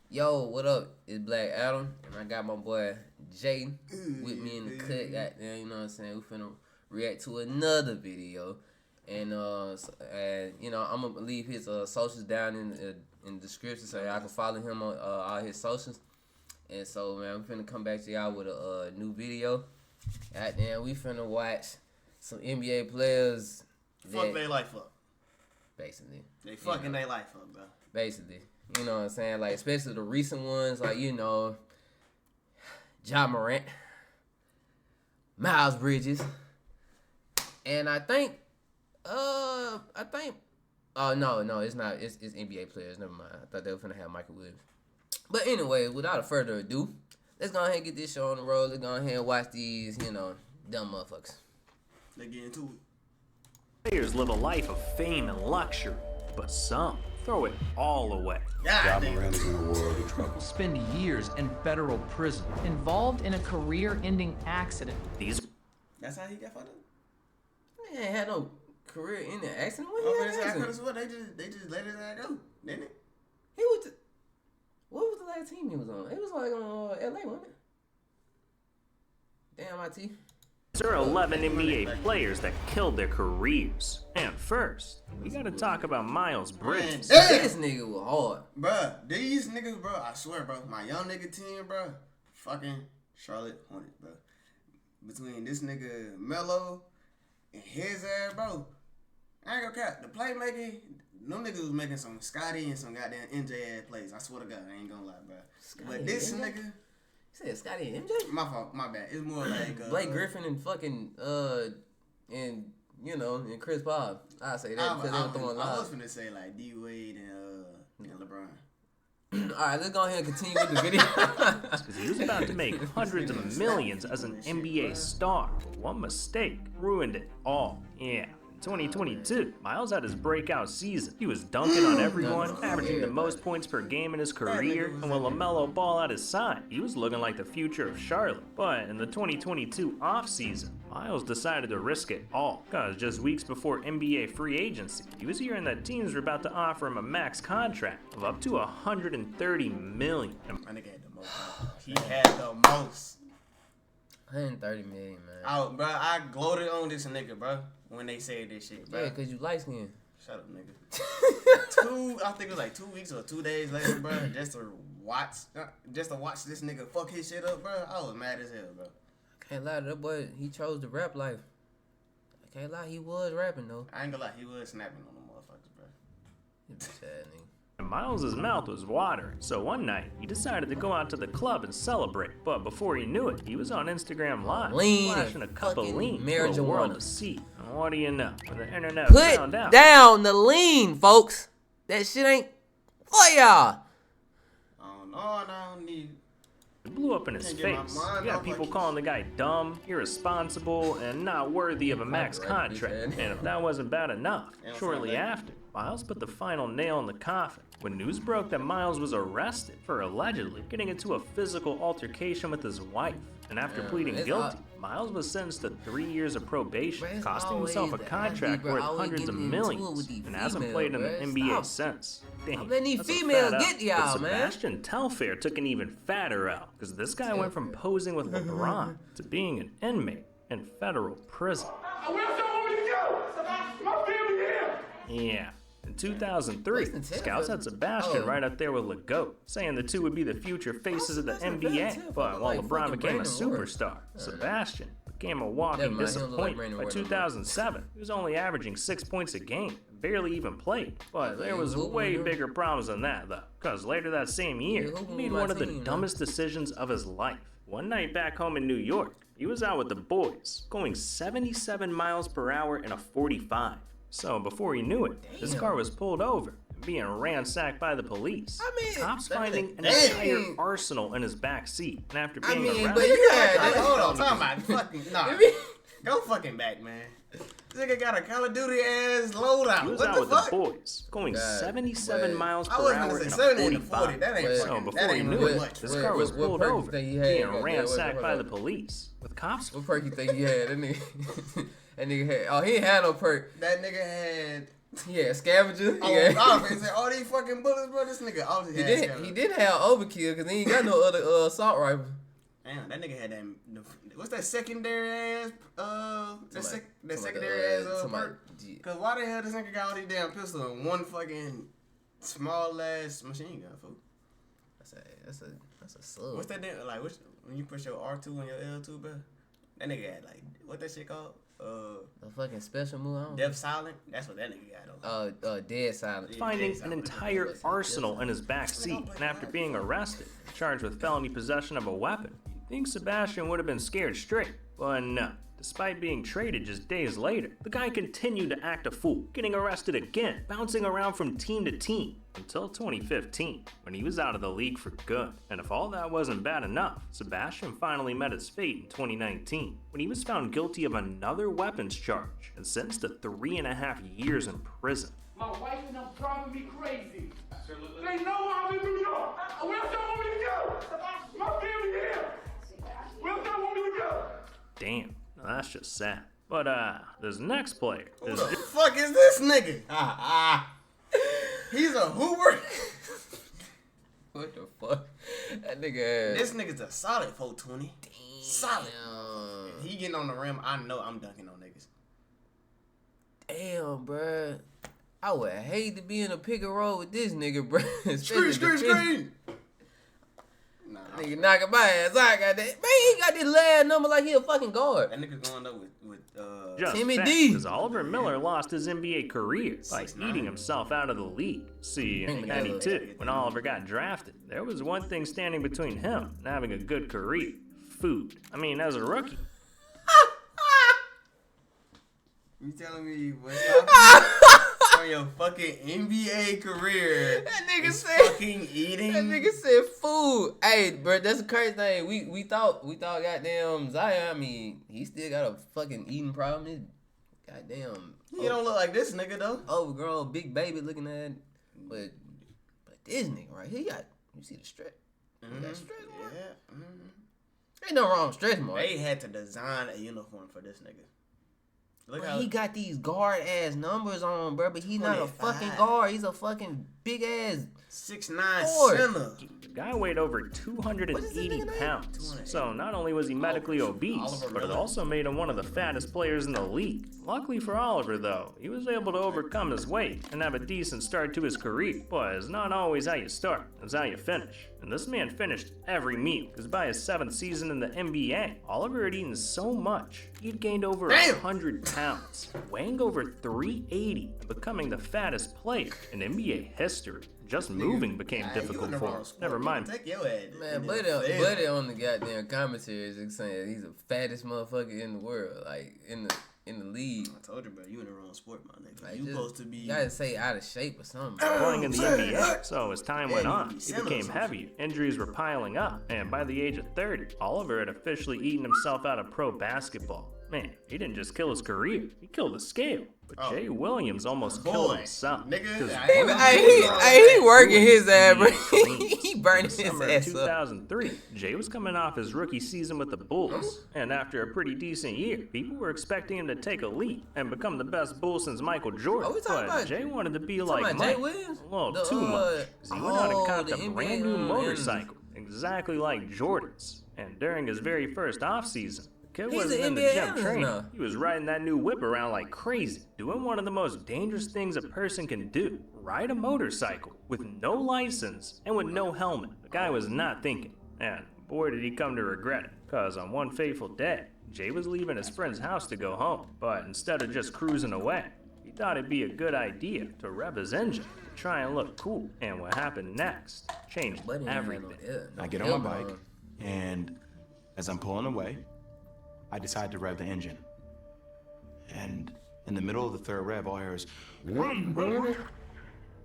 Yo, what up? It's Black Adam, and I got my boy Jay with me in the cut. Goddamn, you know what I'm saying? We finna react to another video, and you know I'm gonna leave his socials down in the description so y'all can follow him on all his socials. And so, man, we finna come back to y'all with a new video. Goddamn, we finna watch some NBA players. Fuck their life up. Basically. They fucking their life up, bro. Basically. You know what I'm saying? Like, especially the recent ones, like, you know, Ja Morant, Miles Bridges, and I think, oh, no, it's not. It's NBA players. Never mind. I thought they were finna have Michael Williams. But anyway, without further ado, let's go ahead and get this show on the road. Let's go ahead and watch these, you know, dumb motherfuckers. Let's get into it. Players live a life of fame and luxury, but some throw it all away. Ja Morant is in a world of trouble. Spend years in federal prison, involved in a career-ending accident. That's how he got fucked up? He ain't had no career-ending accident. What They just let his ass go, didn't it? He was. What was the last team he was on? It was like on LA, wasn't it? Damn, IT. There are 11 NBA players that killed their careers. And first, we gotta talk about Miles Bridges. This nigga was hard. Bruh, these niggas, bro, I swear, bro, my young nigga team, bro, fucking Charlotte Hornets, bro. Between this nigga Melo and his ass, bro, I ain't gonna cap. The playmaking, them niggas was making some Scotty and some goddamn MJ ass plays. I swear to God, I ain't gonna lie, bro. But this nigga... You said Scotty and MJ? My fault, my bad. It's more like Blake Griffin and fucking and you know, and Chris Paul. I say that because they were throwing live. I was finna say like D Wade and LeBron. Alright, let's go ahead and continue with the video. Because he was about to make hundreds of millions as an NBA star. One mistake ruined it all. Yeah. 2022, Miles had his breakout season. He was dunking on everyone, averaging the most points per game in his career, and when LaMelo Ball at his side, he was looking like the future of Charlotte. But in the 2022 offseason, Miles decided to risk it all, because just weeks before NBA free agency, he was hearing that teams were about to offer him a max contract of up to $130 million. My nigga had the most. He had the most. 130 million, man. Oh, bro, I gloated on this nigga, bro, when they said this shit, bro. Yeah, because you light skinned. Shut up, nigga. I think it was like 2 weeks or 2 days later, bro, just to watch this nigga fuck his shit up, bro. I was mad as hell, bro. Can't lie to that boy. He chose the rap life. I can't lie, he was rapping, though. I ain't gonna lie, he was snapping on the motherfuckers, bro. You sad nigga. And Miles' mouth was watering, so one night, he decided to go out to the club and celebrate. But before he knew it, he was on Instagram Live, flashing a cup of lean for the world to see. And what do you know? When the internet found out. Put down the lean, folks. That shit ain't for y'all. I don't need... It blew up in his face. You got people calling the guy dumb, irresponsible, and not worthy of a max contract. And if that wasn't bad enough, shortly after, Miles put the final nail in the coffin when news broke that Miles was arrested for allegedly getting into a physical altercation with his wife. And after pleading guilty, Miles was sentenced to 3 years of probation, costing himself a contract worth hundreds of millions, and hasn't played in the NBA since. Dang, letting these females get y'all, man. Sebastian Telfair took an even fatter L, because this guy went from posing with LeBron to being an inmate in federal prison. Yeah. In 2003, scouts had Sebastian right up there with Legault, saying the two would be the future faces of the NBA. But while LeBron became a superstar, Sebastian became a walking disappointment. By 2007, he was only averaging 6 points a game, barely even played. But there was way bigger problems than that, though, because later that same year, he made one of the dumbest decisions of his life. One night back home in New York, he was out with the boys, going 77 miles per hour in a 45. So before he knew it, his car was pulled over and being ransacked by the police. Cops finding an entire arsenal in his back seat, and after being arrested, but you had hold on, talking about fucking go fucking back, man. This nigga got a Call of Duty ass loadout. He was what out the with fuck? the boys, going 77 miles per hour in a 45. That ain't So before he knew it, his car was pulled over, being ransacked by the police, with cops. What perk you think he had? That nigga had. Oh, he ain't had no perk. That nigga had Yeah, scavenger. Oh, Yeah. I was gonna say all these fucking bullets, bro. This nigga always He had did. scavenger. He did have overkill because he ain't got no other assault rifle. Damn, that nigga had that. What's that secondary ass? That secondary ass perk. Cause why the hell this nigga got all these damn pistols and one fucking small ass machine gun, fool? That's a sub. What's that damn like? When you push your R2 and your L2, bro? That nigga had like what that shit called? The fucking special move. I don't know. Deaf Silent. That's what that nigga got on. Dead silent. Finding an entire arsenal in his back seat, and after being arrested, charged with felony possession of a weapon, you'd think Sebastian would have been scared straight, but no. Despite being traded just days later, the guy continued to act a fool, getting arrested again, bouncing around from team to team, until 2015, when he was out of the league for good. And if all that wasn't bad enough, Sebastian finally met his fate in 2019, when he was found guilty of another weapons charge and sentenced to 3.5 years in prison. My wife and them driving me crazy. They know I'm in New York. Where else y'all want me to go? My family here. Where else y'all want me to go? Damn, now that's just sad. But this next player Who is the fuck is this nigga? He's a Hoover. What the fuck? That nigga. This nigga's a solid 420. Solid. If he getting on the rim, I know I'm dunking on niggas. Damn, bruh. I would hate to be in a pick and roll with this nigga, bruh. Screen. Nah, Nigga knocking my ass out, goddamn. Man, he got this last number like he a fucking guard. that nigga going up with just Timmy fast, D. because Oliver Miller lost his NBA career by 6'9". eating himself out of the league. See, in Bring me 92, when Oliver got drafted, there was one thing standing between him and having a good career: food. I mean, as a rookie. You telling me what's stopping you from your fucking NBA career? That nigga is said. fucking eating. That nigga said food. Hey, bro, that's the crazy thing. We thought goddamn Zion. I mean, he still got a fucking eating problem. His goddamn. He don't look like this nigga though. Overgrown big baby looking at. But this nigga right here, you see the stretch. That stretch mark? Yeah. Ain't no wrong with stretch mark. They had to design a uniform for this nigga. Look Bro, how he got these guard ass numbers on, bro, but he's not a 25. fucking guard. He's a fucking big ass. 6'9" Lord. center. The guy weighed over 280 pounds, so not only was he medically obese, Oliver but it Miller. also made him one of the fattest players in the league. Luckily for Oliver, though, he was able to overcome his weight and have a decent start to his career. But it's not always how you start, it's how you finish. And this man finished every meal, because by his 7th season in the NBA, Oliver had eaten so much, he'd gained over 100 pounds, weighing over 380, and becoming the fattest player in NBA history. Just moving became Nah, you difficult in the for wrong him. sport, Never nigga. mind. Take your ass. Man, in buddy, the field. buddy on the goddamn commentaries is saying he's the fattest motherfucker in the world, like in the league. I told you, bro. You in the wrong sport, my nigga. Like, You just- supposed to be. You gotta say out of shape or something. Bro. Playing in the NBA, so as time went Yeah, on, you he be became similar. heavier, injuries were piling up, and by the age of 30, Oliver had officially eaten himself out of pro basketball. Man, he didn't just kill his career, he killed the scale. But Jay Williams almost killed Boy, himself. nigga. 'cause He working his ass, bro. He burning In his summer of ass up. 2003, Jay was coming off his rookie season with the Bulls, and after a pretty decent year, people were expecting him to take a leap and become the best Bull since Michael Jordan. Oh, we talking But about- Jay wanted to be talking like about Jay Mike. Williams? Well, The, too much. 'Cause he went out and copped the a NBA, brand new and- motorcycle, exactly like Jordan's. And during his very first offseason, the kid He's wasn't an in the NBA gym analyst training. now. He was riding that new whip around like crazy, doing one of the most dangerous things a person can do: ride a motorcycle with no license and with no helmet. The guy was not thinking, and boy did he come to regret it, cause on one fateful day, Jay was leaving his friend's house to go home, but instead of just cruising away, he thought it'd be a good idea to rev his engine to try and look cool. And what happened next changed Buddy ain't had no everything. air- no I get on my helmet bike, and as I'm pulling away, I decide to rev the engine. And in the middle of the third rev, all I hear is,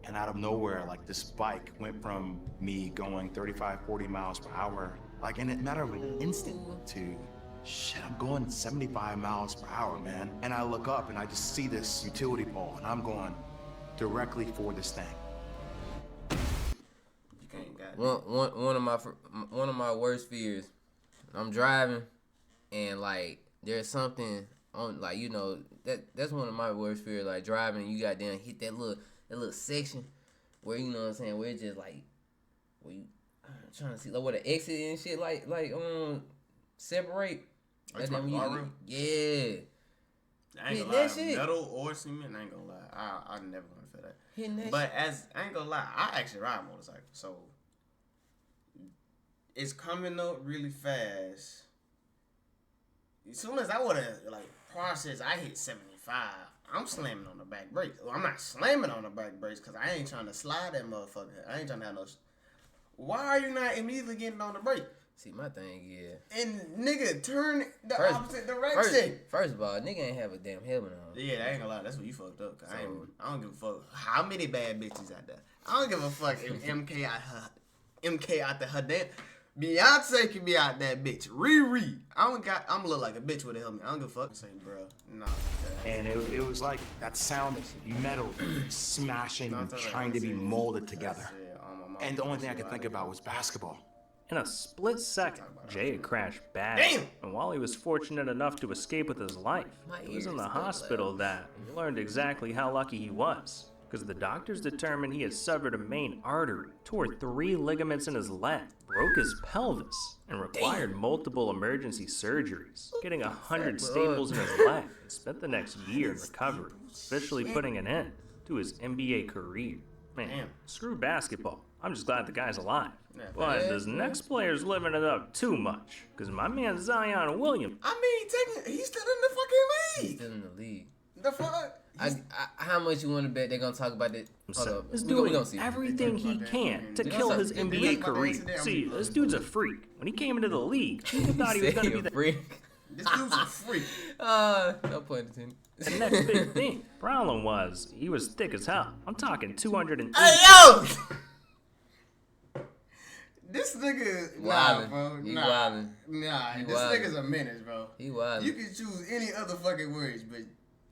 and out of nowhere, like this bike went from me going 35, 40 miles per hour, like in a matter of an instant, to shit, I'm going 75 miles per hour, man. And I look up and I just see this utility pole, and I'm going directly for this thing. You can't got it. One of my worst fears. I'm driving, and like there's something on like that's one of my worst fears. Like driving, and you goddamn hit that little section where you know what I'm saying, where it's just like where you trying to see like where the exit and shit like separate. Like my car room? Yeah. I ain't gonna lie, metal or cement, I ain't gonna lie. I never gonna feel that. But I ain't gonna lie, I actually ride motorcycles, so it's coming up really fast. As soon as I would've processed, I hit 75. I'm slamming on the back brakes. Well, I'm not slamming on the back brakes because I ain't trying to slide that motherfucker. I ain't trying to have no. Why are you not immediately getting on the brake? See, my thing is... And, nigga, turn the opposite direction. First of all, nigga ain't have a damn helmet on. Yeah, I ain't gonna lie. That's what you fucked up. Cause I don't give a fuck how many bad bitches out there. I don't give a fuck if MK out there. Her damn... Beyonce can be out that bitch. Riri. I'm gonna look like a bitch with a helmet. I don't give a fuck. Say, bro. Nah. And it was like that sound of metal smashing, trying to be molded together. And the only thing I could think about was basketball. In a split second, Jay had crashed bad. Damn. And while he was fortunate enough to escape with his life, he was in the hospital that he learned exactly how lucky he was. Because the doctors determined he had severed a main artery, tore 3 ligaments in his leg, broke his pelvis, and required multiple emergency surgeries, getting 100 staples in his leg, and spent the next year in recovery, officially putting an end to his NBA career. Man, screw basketball. I'm just glad the guy's alive. But this next player's living it up too much, because my man Zion Williams... he's still in the fucking league. He's still in the league. The fuck? How much you want to bet they're going to talk about it? He's doing everything he can to kill his NBA career. See, this dude's a freak. When he came into the league, he thought he was going to be the freak. This dude's a freak. No point intended. The next big thing. Problem was, he was thick as hell. I'm talking 280. Hey, yo! This nigga, wildin'. bro. He wildin'. Nah, He this wildin'. nigga's a menace, bro. He wildin'. You can choose any other fucking words, but...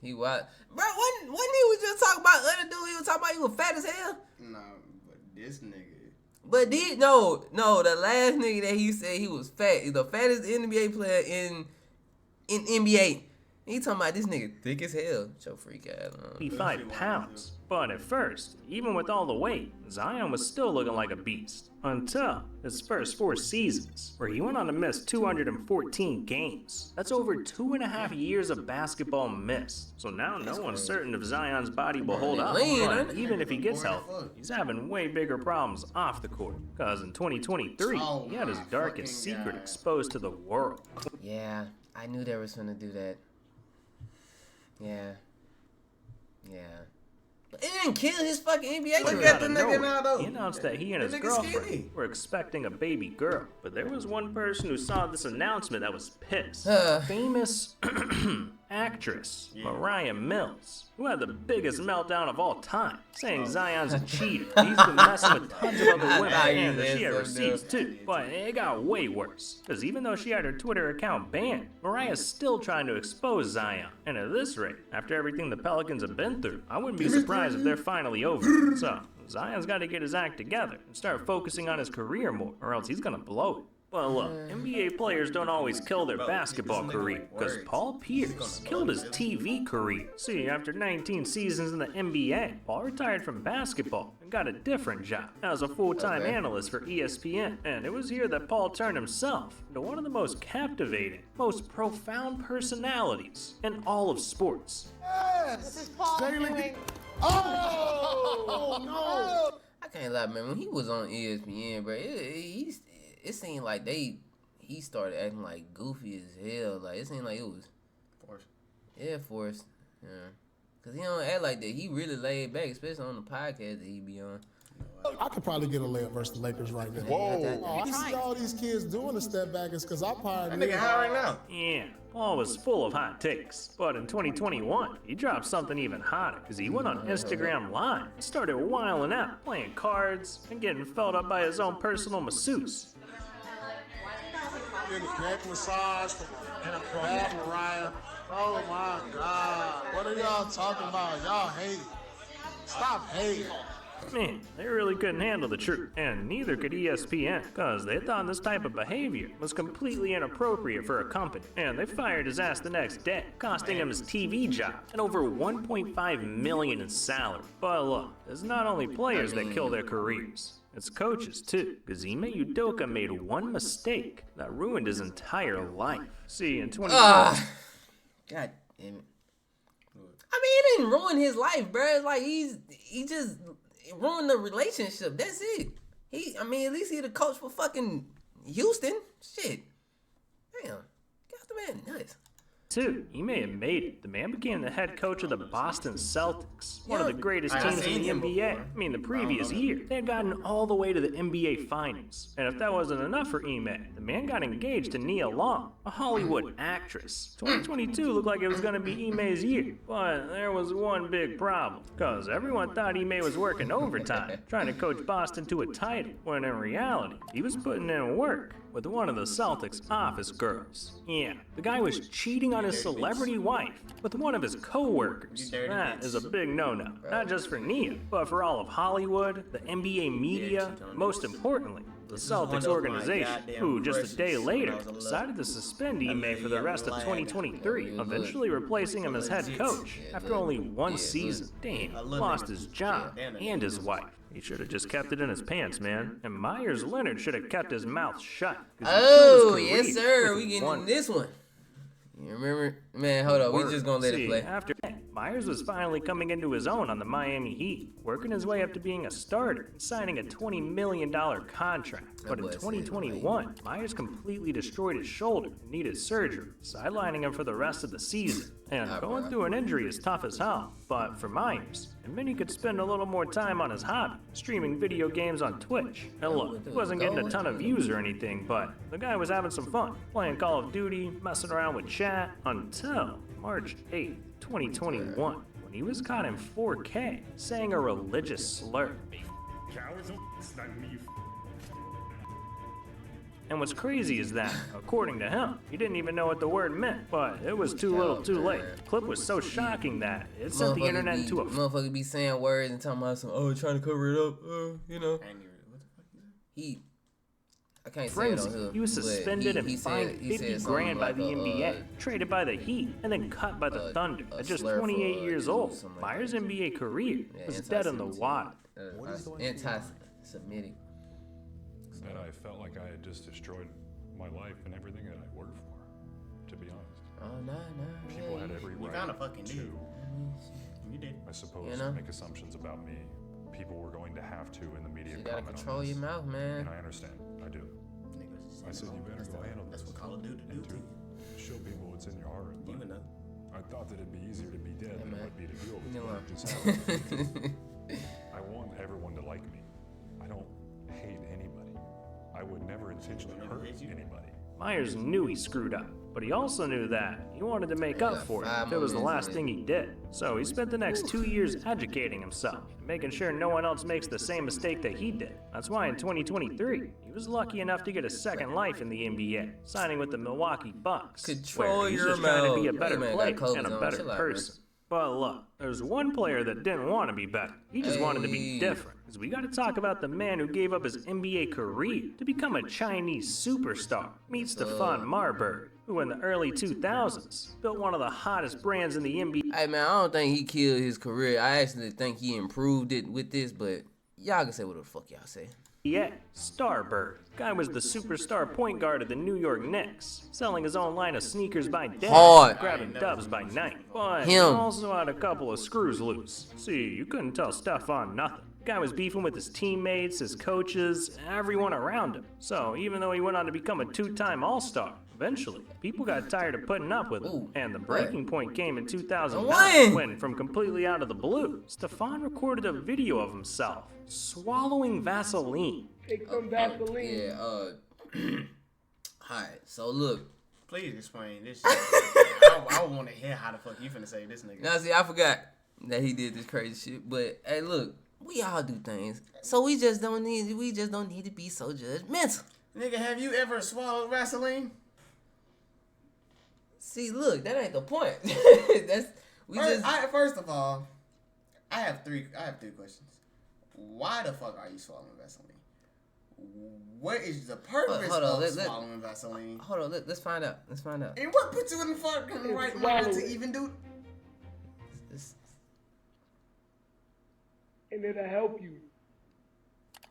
He wild. Bro, when he was just talking about other dude, he was talking about he was fat as hell. Nah, but this nigga... But no, the last nigga that he said he was fat, the fattest NBA player in NBA. He talking about this nigga thick as hell. Show freak ass. 55 pounds. But at first, even with all the weight, Zion was still looking like a beast. Until his first 4 seasons, where he went on to miss 214 games. That's over 2.5 years of basketball missed. So now no one's certain if Zion's body will hold up. But even if he gets healthy, he's having way bigger problems off the court. Because in 2023, he had his darkest secret exposed to the world. Yeah, I knew they was gonna do that. Yeah. But it didn't kill his fucking NBA career. Look at the nigga now, though. He announced that he and his girlfriend were expecting a baby girl. But there was one person who saw this announcement that was pissed. Famous actress Mariah Mills, who had the biggest meltdown of all time, saying Zion's a cheater. He's been messing with tons of other women, and that she had receipts too. But it got way worse, because even though she had her Twitter account banned, Mariah's still trying to expose Zion. And at this rate, after everything the Pelicans have been through, I wouldn't be surprised if they're finally over. So, Zion's got to get his act together and start focusing on his career more, or else he's gonna blow it. Well, look, NBA players don't always kill their basketball career, because Paul Pierce killed his TV career. See, after 19 seasons in the NBA, Paul retired from basketball and got a different job as a full-time analyst for ESPN. And it was here that Paul turned himself into one of the most captivating, most profound personalities in all of sports. This is Paul doing... Oh, no! I can't lie, man. When he was on ESPN, bro, it seemed like he started acting like goofy as hell. Like, it seemed like it was forced. Yeah, forced. Yeah. Cause he don't act like that. He really laid back, especially on the podcast that he be on. I could probably get a layup versus the Lakers right now. Whoa. I see all these kids doing the step back is because I probably... That nigga high right now. Yeah, Paul was full of hot takes. But in 2021, he dropped something even hotter because he went on Instagram Live and started wilding out, playing cards, and getting felt up by his own personal masseuse. Getting a neck massage and a bad Mariah. Oh my God. What are y'all talking about? Y'all hate. Stop hating. Man, they really couldn't handle the truth, and neither could ESPN, because they thought this type of behavior was completely inappropriate for a company, and they fired his ass the next day, costing him his TV job and over $1.5 million in salary. But look, it's not only players that kill their careers. It's coaches too, because Ime Udoka made one mistake that ruined his entire life. See, in 2020... God damn it. I mean, it didn't ruin his life, bro. It's like he just ruined the relationship. That's it. At least he the coach for fucking Houston. Shit. Damn. Got the man nuts. He may have made it. The man became the head coach of the Boston Celtics, one of the greatest teams in the NBA. The previous year, they had gotten all the way to the NBA Finals. And if that wasn't enough for Ime, the man got engaged to Nia Long, a Hollywood actress. 2022 looked like it was going to be Ime's year, but there was one big problem, because everyone thought Ime was working overtime, trying to coach Boston to a title, when in reality, he was putting in work with one of the Celtics' office girls. Yeah, the guy was cheating on his celebrity wife with one of his co-workers. That is a big no-no, not just for Nia, but for all of Hollywood, the NBA media, and most importantly, the Celtics organization, who just a day later decided to suspend Ime for the rest of 2023, eventually replacing him as head coach after only one season. Damn, lost his job and his wife. He should have just kept it in his pants, man. And Myers Leonard should have kept his mouth shut. Oh, yes, sir. We getting this one. You remember? Man, hold on. We just gonna let it play. After that, Myers was finally coming into his own on the Miami Heat, working his way up to being a starter, signing a $20 million contract. But in 2021, Myers completely destroyed his shoulder and needed surgery, sidelining him for the rest of the season. And going through an injury is tough as hell, but for Myers, it meant he could spend a little more time on his hobby, streaming video games on Twitch. And look, he wasn't getting a ton of views or anything, but the guy was having some fun, playing Call of Duty, messing around with chat, until March 8th, 2021, when he was caught in 4K, saying a religious slur. And what's crazy is that, according to him, he didn't even know what the word meant, but it was too little too late. The clip was so shocking that it sent the internet into a... Motherfucker be saying words and talking about some, trying to cover it up, I can't say it on here. He was suspended and fined $50,000 by the NBA, traded by the Heat, and then cut by the Thunder. At just 28 years old, Myers' NBA career was dead in the water. Anti-Semitic. That I felt like I had just destroyed my life and everything that I worked for, to be honest. Oh, no. People had every right kinda fucking to, did. You did. I suppose, make assumptions about me. People were going to have to in the media you gotta comment control on this. your mouth, man. And I understand. I do. I said, you better go handle this. That's what Call of Duty do to you. Show people what's in your heart. But I thought that it'd be easier to be dead than it would be to deal with what just happened. I want everyone to like me. I don't hate anybody. I would never intentionally hurt anybody. Myers knew he screwed up, but he also knew that he wanted to make up for it if it was the last thing he did. So he spent the next 2 years educating himself, making sure no one else makes the same mistake that he did. That's why in 2023, he was lucky enough to get a second life in the NBA, signing with the Milwaukee Bucks. Control he's your just trying to be a better player and a better person. But look, there's one player that didn't want to be better. He just wanted to be different. Because we got to talk about the man who gave up his NBA career to become a Chinese superstar. Meet Stephon Marbury, who in the early 2000s built one of the hottest brands in the NBA. Hey man, I don't think he killed his career. I actually think he improved it with this, but y'all can say what the fuck y'all say. Yeah, Starbird. Guy was the superstar point guard of the New York Knicks, selling his own line of sneakers by day, grabbing dubs by night. But he also had a couple of screws loose. See, you couldn't tell Stephon nothing. Guy was beefing with his teammates, his coaches, everyone around him. So even though he went on to become a 2-time All-Star, eventually, people got tired of putting up with him. And the breaking point came in 2009 when, from completely out of the blue, Stephon recorded a video of himself swallowing Vaseline. Take some Vaseline. Alright, so look. Please explain this shit. I want to hear how the fuck you finna say this nigga. Now see, I forgot that he did this crazy shit. But hey, look, we all do things, so we just don't need to be so judgmental. Nigga, have you ever swallowed Vaseline? See, look, that ain't the point. First of all, I have three questions. why the fuck are you swallowing Vaseline? What is the purpose Hold on, of swallowing Vaseline? Hold on, let's find out. And what put you in the fucking right mind to even do? And it'll help you.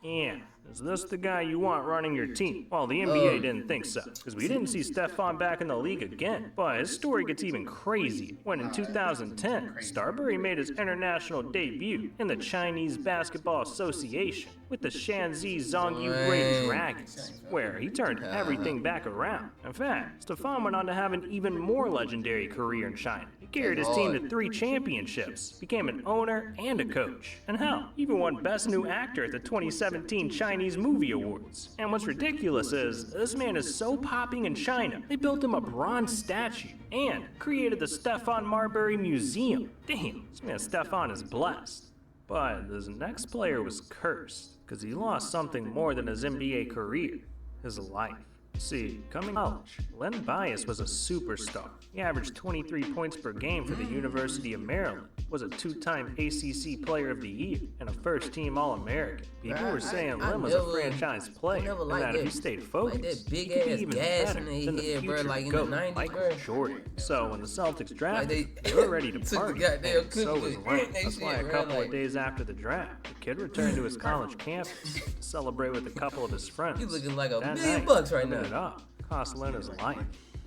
Yeah, is this the guy you want running your team? Well, the NBA didn't think so, because we didn't see Stephon back in the league again. But his story gets even crazier when in 2010, Starbury made his international debut in the Chinese Basketball Association with the Shanxi Zhongyu Great Dragons, where he turned everything back around. In fact, Stephon went on to have an even more legendary career in China. He carried his team to 3 championships, became an owner and a coach, and hell, even won Best New Actor at the 2017 Chinese Movie Awards. And what's ridiculous is, this man is so popping in China, they built him a bronze statue and created the Stephon Marbury Museum. Damn, this man Stephon is blessed. But this next player was cursed, because he lost something more than his NBA career, his life. See, coming to college, Len Bias was a superstar. He averaged 23 points per game for the University of Maryland, was a 2-time ACC Player of the Year, and a first-team All-American. People were saying Len was a franchise player, and that if he stayed focused, he could be even better than the future GOAT, Michael Jordan. So when the Celtics drafted, they were ready to party, and so was Len. That's why a couple of days after the draft, the kid returned to his college campus to celebrate with a couple of his friends. He's looking like $1 That million night, right now. it up, cost Len his life.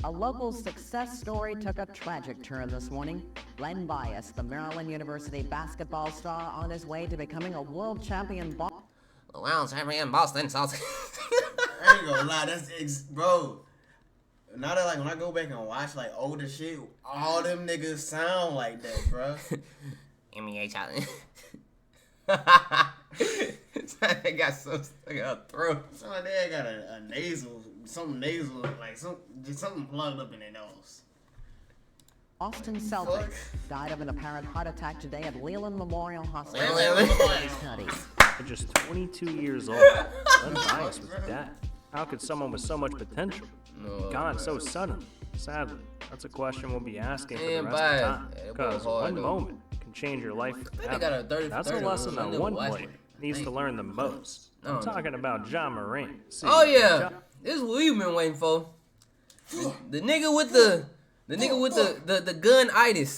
A local success story took a tragic turn this morning. Len Bias, the Maryland University basketball star, on his way to becoming a world champion World champion Boston Celtics. I ain't gonna lie, bro. Now that when I go back and watch older shit, all them niggas sound like that, bro. NBA challenge. They got so stuck in her throat. Sound like they got a nasal, something plugged up in their nose. Boston Celtics died of an apparent heart attack today at Leland Memorial Hospital. At just 22 years old, Len Bias was dead. How could someone with so much potential be gone so suddenly? Sadly, that's a question we'll be asking for the rest of the time. Because one moment can change your life forever. That's a lesson that one player needs to learn the most. I'm talking about Ja Morant. See, this is what we've been waiting for. The nigga with the gun-itis.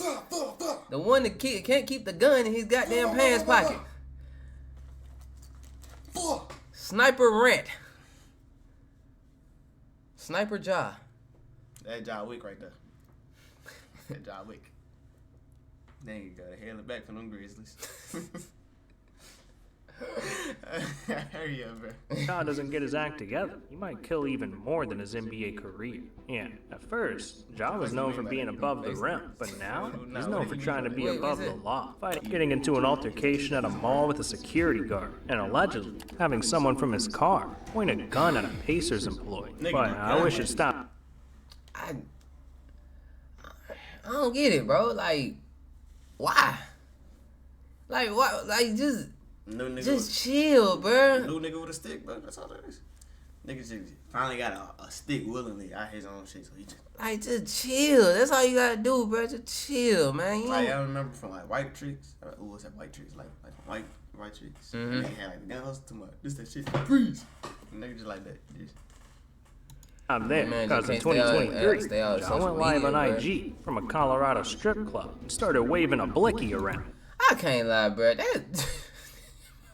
The one that can't keep the gun in his goddamn pants pocket. Sniper Rant. Sniper Ja. That Ja Wick right there. That Ja Wick. Then you got a hailing back from them Grizzlies. Hurry up, bro. Ja doesn't get his act together, he might kill even more than his NBA career. Yeah, at first, Ja was known for being above the rim, but now he's known for trying to be above the law. Getting into an altercation at a mall with a security guard, and allegedly having someone from his car point a gun at a Pacers employee. But I wish it stopped. I don't get it, bro. Why? What? Just chill, bro. New nigga with a stick, bro. That's all that is. Nigga just finally got a stick willingly out his own shit, so he just chill. That's all you gotta do, bro. Just chill, man. I remember from White Tricks. Who was that? White Tricks, White Tricks. Mm-hmm. They had the gun hustle too much. This that shit. Freeze. Nigga just like that. I'm there because in 2023, Ja went live on IG from a Colorado strip club and started waving a blicky around. I can't lie, bro. That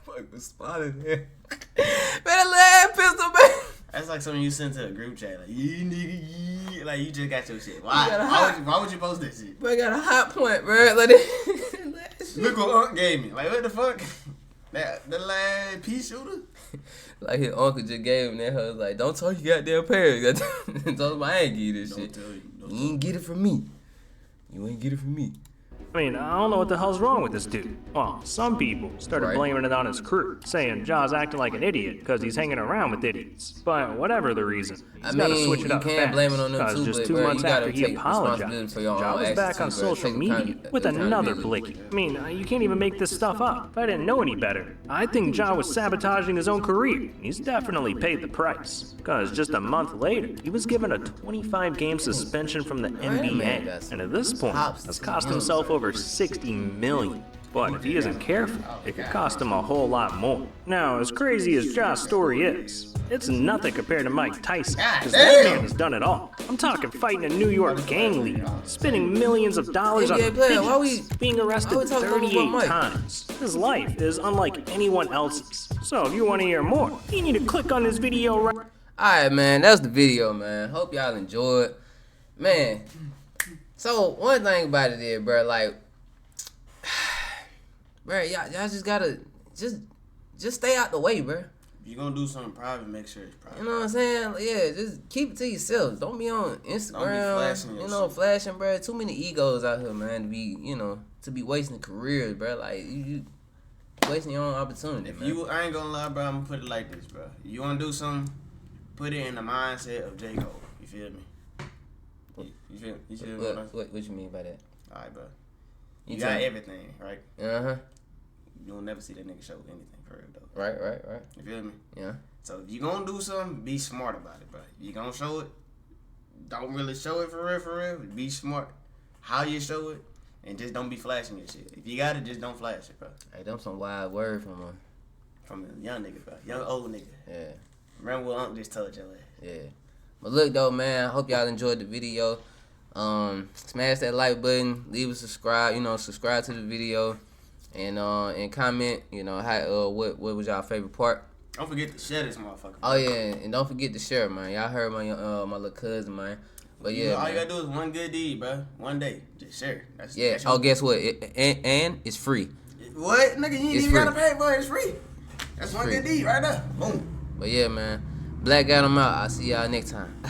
fuck was spotted there. Man, that pistol, man. That's like something you send to a group chat. Like, you just got your shit. Why would you post that shit? Bro, I got a hot point, bro. Look what Unc gave me. What the fuck? The last pea shooter? His uncle just gave him that. He was like, don't tell your goddamn parents. Told him I ain't give you this shit. You ain't get it from me. You ain't get it from me. I mean, I don't know what the hell's wrong with this dude. Well, some people started blaming it on his crew, saying Ja's acting like an idiot because he's hanging around with idiots. But whatever the reason, he's got to switch it up fast. Blame it on them too, just 2 months after he apologized, Ja was back on social media with another blicky. I mean, you can't even make this stuff up. If I didn't know any better, I think Ja was sabotaging his own career. He's definitely paid the price. Because just a month later, he was given a 25-game suspension from the NBA. And at this point, has cost himself over over $60 million. But if he isn't careful, it could cost him a whole lot more. Now, as crazy as Josh's story is, it's nothing compared to Mike Tyson, because that man has done it all. I'm talking fighting a New York gang leader, spending millions of dollars on fidgets, being arrested 38 times. His life is unlike anyone else's. So if you want to hear more, you need to click on this video right. Alright, man, that's the video, man. Hope y'all enjoyed. Man, so one thing about it is, bro, like, bro, y'all just gotta just stay out the way, bro. If you gonna do something private, make sure it's private. You know what I'm saying? Yeah, just keep it to yourselves. Don't be on Instagram. Don't be flashing your shit. Flashing, bro. Too many egos out here, man, to be wasting careers, bro. Like you wasting your own opportunity, man. I ain't gonna lie, bro. I'm gonna put it like this, bro. You wanna do something, put it in the mindset of J. Cole. You feel me? You feel what you mean by that? All right, bro. You got everything, right? You'll never see that nigga show anything for real, though. Right. You feel me? Yeah. So if you gonna do something, be smart about it, bro. You gonna show it, don't really show it for real. Be smart how you show it, and just don't be flashing your shit. If you got it, just don't flash it, bro. Hey, them some wild words from a young nigga, bro. Young old nigga. Yeah. Remember what Unc just told your ass. Yeah. But look, though, man, I hope y'all enjoyed the video. Smash that like button, leave a subscribe, subscribe to the video, and comment, how what was y'all favorite part. Don't forget to share this motherfucker. Oh yeah, and don't forget to share, man. Y'all heard my Lil Cousin, man. But yeah, all you gotta do is one good deed, bro. One day, just share. That's guess what? And it's free. What, nigga? You ain't even gotta pay for it. It's free. That's one good deed right there. Boom. But yeah, man. Black got him out. I'll see y'all next time.